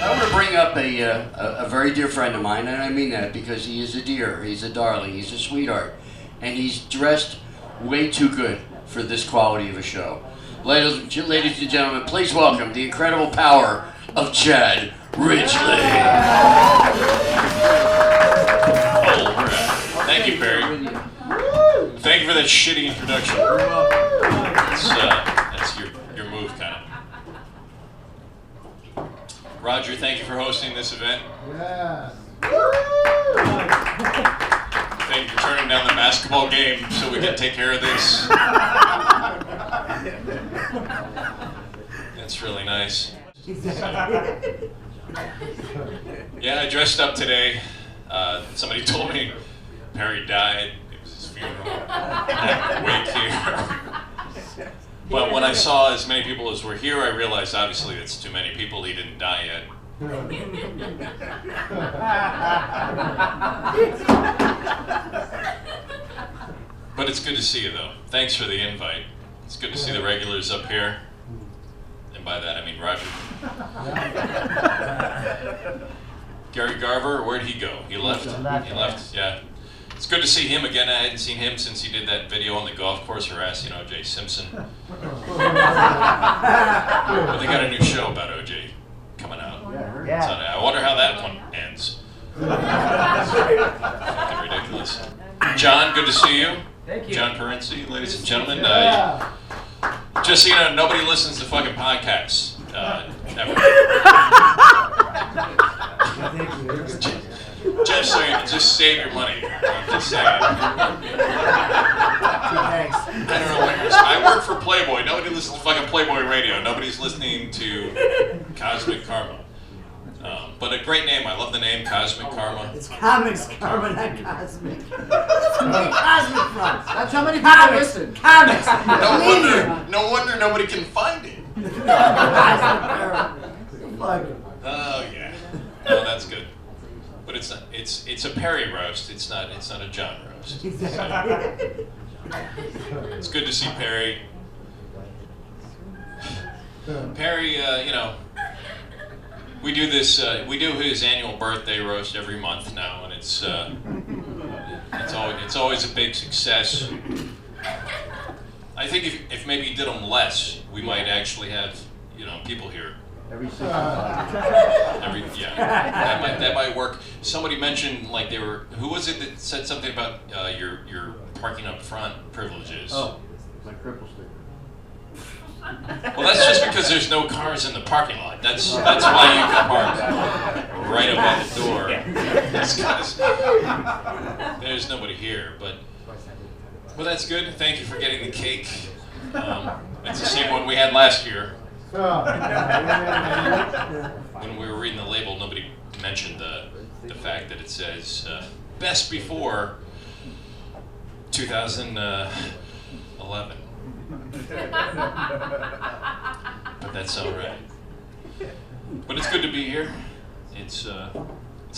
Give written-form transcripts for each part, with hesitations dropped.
I want to bring up a very dear friend of mine, and I mean that because he is a dear, he's a darling, he's a sweetheart, and he's dressed way too good for this quality of a show. Ladies and gentlemen, please welcome the incredible power of Chad Ridgely. All right. Thank you, Perry. Thank you for that shitty introduction. That's your move, kind of. Roger, thank you for hosting this event. Yes. Thank you for turning down the basketball game so we can take care of this. That's really nice. Yeah, I dressed up today. Somebody told me Perry died. It was his funeral. At wake here. But when I saw as many people as were here, I realized obviously it's too many people. He didn't die yet. But it's good to see you, though. Thanks for the invite. It's good to see the regulars up here. And by that, I mean Roger. Gary Garver, where'd he go? He left? He left? Yeah. It's good to see him again. I hadn't seen him since he did that video on the golf course harassing O.J. Simpson. But they got a new show about O.J. coming out. Yeah. So I wonder how that one ends. Fucking ridiculous. John, good to see you. Thank you. John Parenzi, ladies and gentlemen. Just so you know, nobody listens to fucking podcasts. Ever. Just so you just save your money. I'm just saying. Thanks. I don't know what you're saying. I work for Playboy. Nobody listens to fucking Playboy radio. Nobody's listening to Cosmic Karma. But a great name. I love the name Cosmic Karma. It's Comics Karma, not Cosmic. That's where Cosmic from. That's how many people listen. Comics. No wonder nobody can find it. Cosmic Karma. Oh yeah. No, that's good. But it's not. It's a Perry roast. It's not a John roast. Exactly. It's good to see Perry. Perry, you know, we do this. We do his annual birthday roast every month now, and it's always a big success. I think if maybe you did them less, we might actually have people here. Every that might work. Somebody mentioned like they were. Who was it that said something about your parking up front privileges? Oh, my cripple sticker. Well, that's just because there's no cars in the parking lot. That's why you can park right above the door. That's because there's nobody here. But well, that's good. Thank you for getting the cake. It's the same one we had last year. When we were reading the label, nobody mentioned the fact that it says best before 2011. But that's all right. But it's good to be here. It's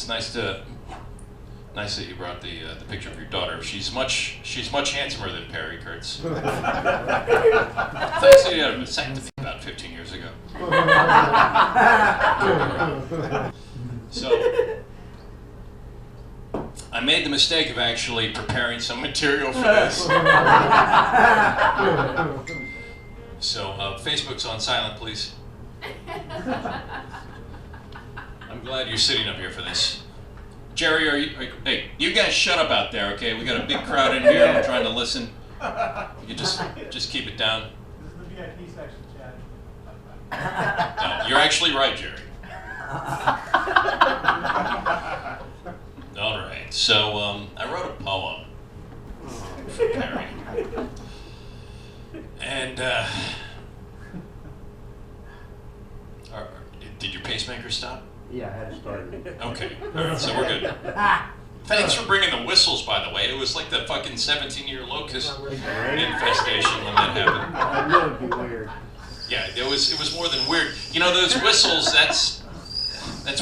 nice that you brought the picture of your daughter. She's much handsomer than Perry Kurtz. Thanks to you sanctity about 15 years ago. So I made the mistake of actually preparing some material for this. So Facebook's on silent, please. I'm glad you're sitting up here for this. Jerry, hey, you guys shut up out there, okay? We got a big crowd in here. We're trying to listen. You just keep it down. This is the VIP section, Chad. No, you're actually right, Jerry. All right. So I wrote a poem for Perry, and did your pacemaker stop? Yeah, I had to start it. Okay, all right, so we're good. Thanks for bringing the whistles, by the way. It was like the fucking 17-year locust infestation when that happened. I knew it'd be weird. Yeah, it was more than weird. You know, those whistles, that's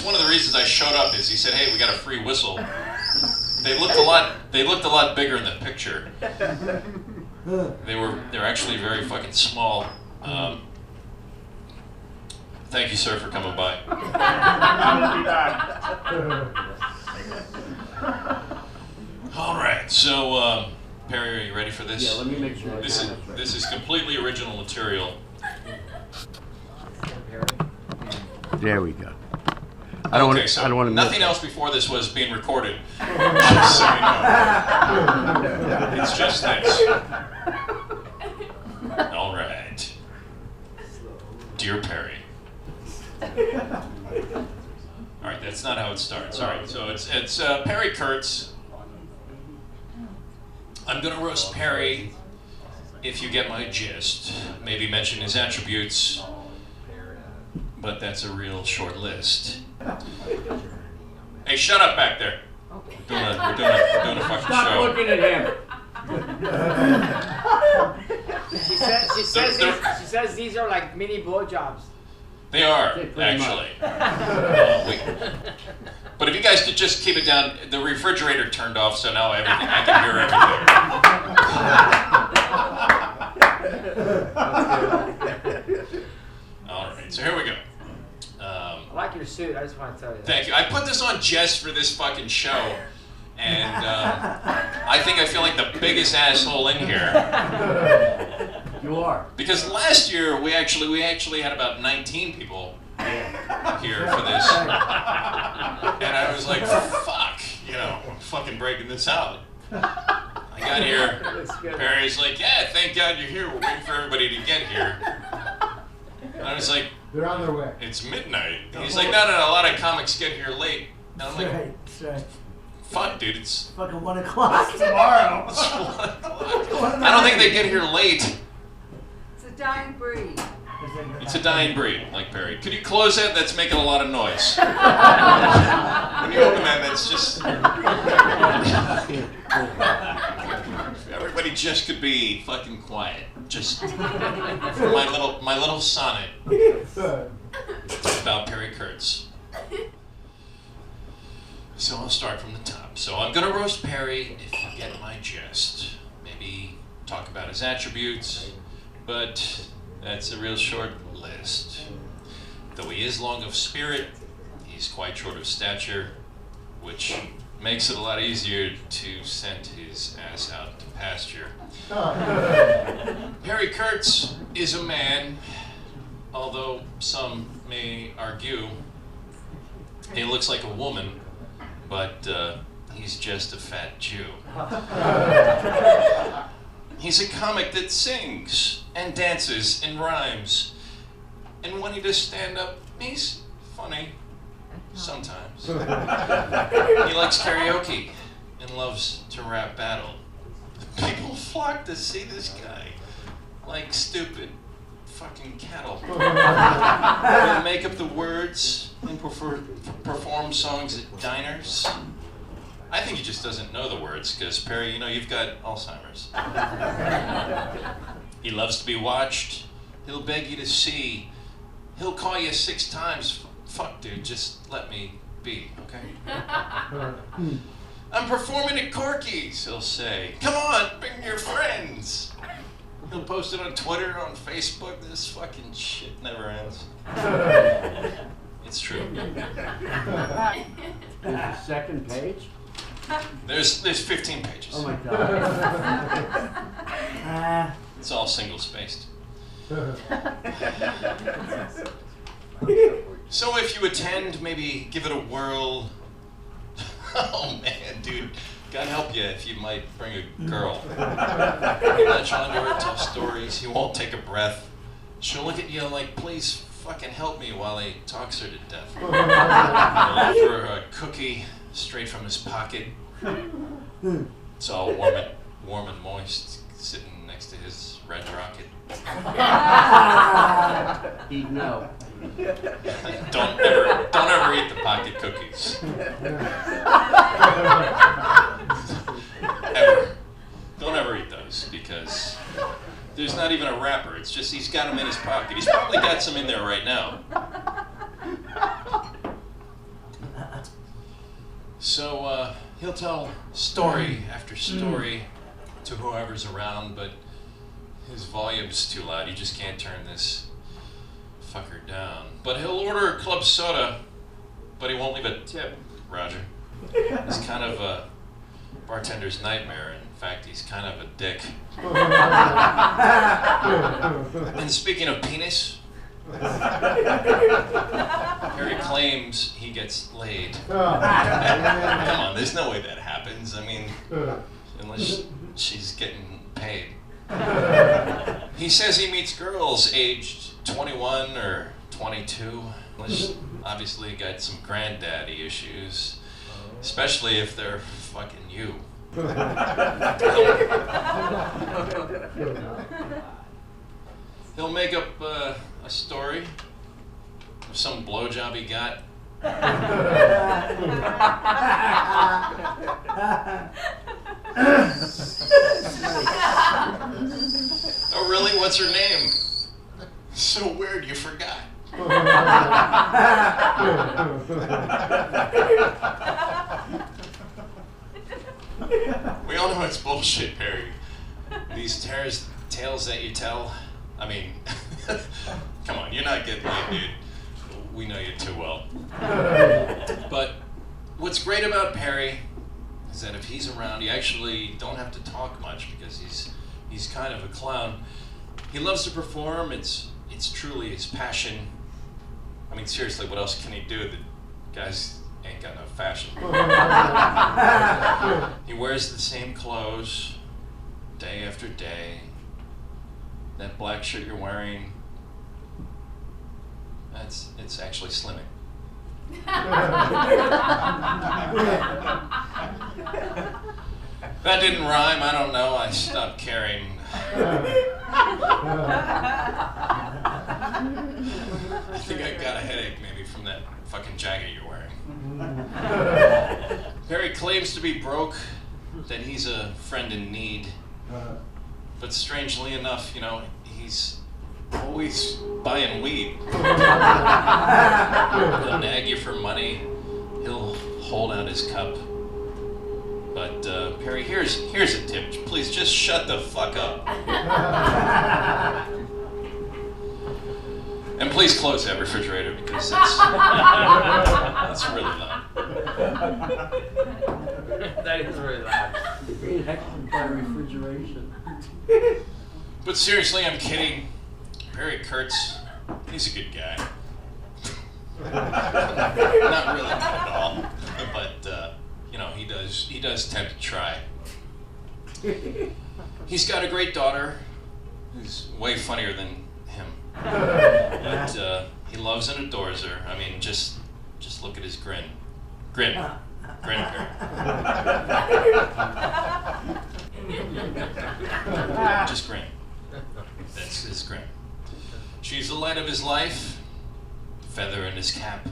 one of the reasons I showed up, is he said, hey, we got a free whistle. They looked a lot bigger in the picture. They're actually very fucking small. Thank you, sir, for coming by. All right, so Perry, are you ready for this? Yeah, let me make sure. This is completely original material. There we go. I don't Okay, want. so I don't want to. nothing else before this was being recorded. Just so you know. It's just this. All right. Dear Perry. All right, that's not how it starts. All right, so it's Perry Kurtz. I'm gonna roast Perry if you get my gist. Maybe mention his attributes, but that's a real short list. Hey, shut up back there. We're doing a fucking Stop show. looking at him. She says these are like mini blowjobs. They are, Pretty much. actually. But if you guys could just keep it down, the refrigerator turned off, so now I can hear everything. All right, so here we go. I like your suit. I just want to tell you that. Thank you. I put this on just for this fucking show, and I think I feel like the biggest asshole in here. You are. Because last year we actually had about 19 people here for this, and I was like, fuck, I'm fucking breaking this out. I got here. Perry's like, yeah, thank God you're here. We're waiting for everybody to get here. And I was like, They're on their way. it's midnight. And he's like, no, a lot of comics get here late. And I'm like, That's right. fuck, dude, it's Fucking 1 o'clock tomorrow. 1 o'clock. I don't think they get here late. It's a dying breed. It's a dying breed, like Perry. Could you close that? That's making a lot of noise. When you open that, that's just... Everybody just could be fucking quiet. Just for my little sonnet about Perry Kurtz. So I'll start from the top. So I'm gonna roast Perry if you get my gist. Maybe talk about his attributes, but that's a real short list. Though he is long of spirit, he's quite short of stature, which makes it a lot easier to send his ass out to pasture. Perry Kurtz is a man, although some may argue he looks like a woman, but he's just a fat Jew. He's a comic that sings and dances and rhymes. And when he does stand up, he's funny sometimes. He likes karaoke and loves to rap battle. People flock to see this guy like stupid fucking cattle. They make up the words and perform songs at diners. I think he just doesn't know the words because, Perry, you've got Alzheimer's. He loves to be watched. He'll beg you to see. He'll call you 6 times. Fuck, dude, just let me be, okay? I'm performing at Corky's, he'll say. Come on, bring your friends. He'll post it on Twitter, on Facebook. This fucking shit never ends. It's true. There's a second page. There's 15 pages. Oh my God. It's all single spaced. So if you attend, maybe give it a whirl. Oh man, dude. God help you if you might bring a girl. Latch onto her, tell stories. He won't take a breath. She'll look at you like, please fucking help me while he talks her to death. He'll offer her a cookie straight from his pocket. It's all warm and moist, sitting next to his red rocket. He'd know. Don't ever eat the pocket cookies. Ever. Don't ever eat those because there's not even a wrapper. It's just he's got them in his pocket. He's probably got some in there right now. So he'll tell story after story to whoever's around, but his volume's too loud. He just can't turn this fucker down. But he'll order a club soda, but he won't leave a tip. Roger. He's kind of a bartender's nightmare. In fact, he's kind of a dick. And speaking of penis, Harry claims he gets laid. Come on, there's no way that happens. I mean, unless she's getting paid. He says he meets girls aged 21 or 22. Unless obviously got some granddaddy issues, especially if they're fucking you. He'll make up a story of some blowjob he got. Oh really? What's her name? So weird you forgot. We all know it's bullshit, Perry. These tales that you tell. I mean, come on, you're not getting laid, dude. We know you too well. But what's great about Perry is that if he's around, you actually don't have to talk much because he's kind of a clown. He loves to perform. It's truly his passion. I mean, seriously, what else can he do? The guys ain't got no fashion. He wears the same clothes day after day. That black shirt you're wearing, it's actually slimming. That didn't rhyme, I don't know, I stopped caring. I think I got a headache maybe from that fucking jacket you're wearing. Perry claims to be broke, that he's a friend in need. But strangely enough, you know, he's always buying weed. He'll nag you for money. He'll hold out his cup. But Perry, here's a tip. Please just shut the fuck up. And please close that refrigerator because that's really loud. That is really loud. Great action by refrigeration. But seriously, I'm kidding. Perry Kurtz, he's a good guy. Not really at all, but you know, he does tend to try. He's got a great daughter who's way funnier than him, but he loves and adores her. I mean, just look at his grin, Perry. Just grin. That's his grin. She's the light of his life, feather in his cap.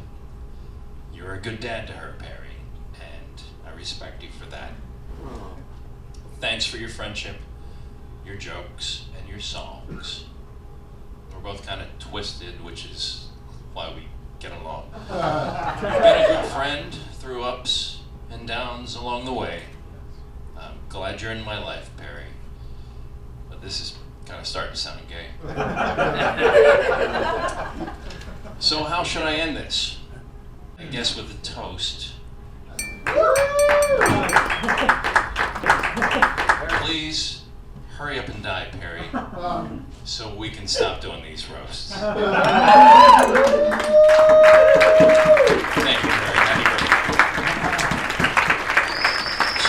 You're a good dad to her, Perry, and I respect you for that. Thanks for your friendship, your jokes, and your songs. We're both kind of twisted, which is why we get along. You've been a good friend through ups and downs along the way. I'm glad you're in my life, Perry. But this is kind of starting to sound gay. So how should I end this? I guess with a toast. Please hurry up and die, Perry, so we can stop doing these roasts. Thank you, Perry. Happy birthday.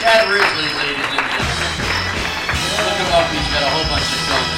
Chad Risley, ladies and gentlemen. Look him up, he's got a whole bunch of films.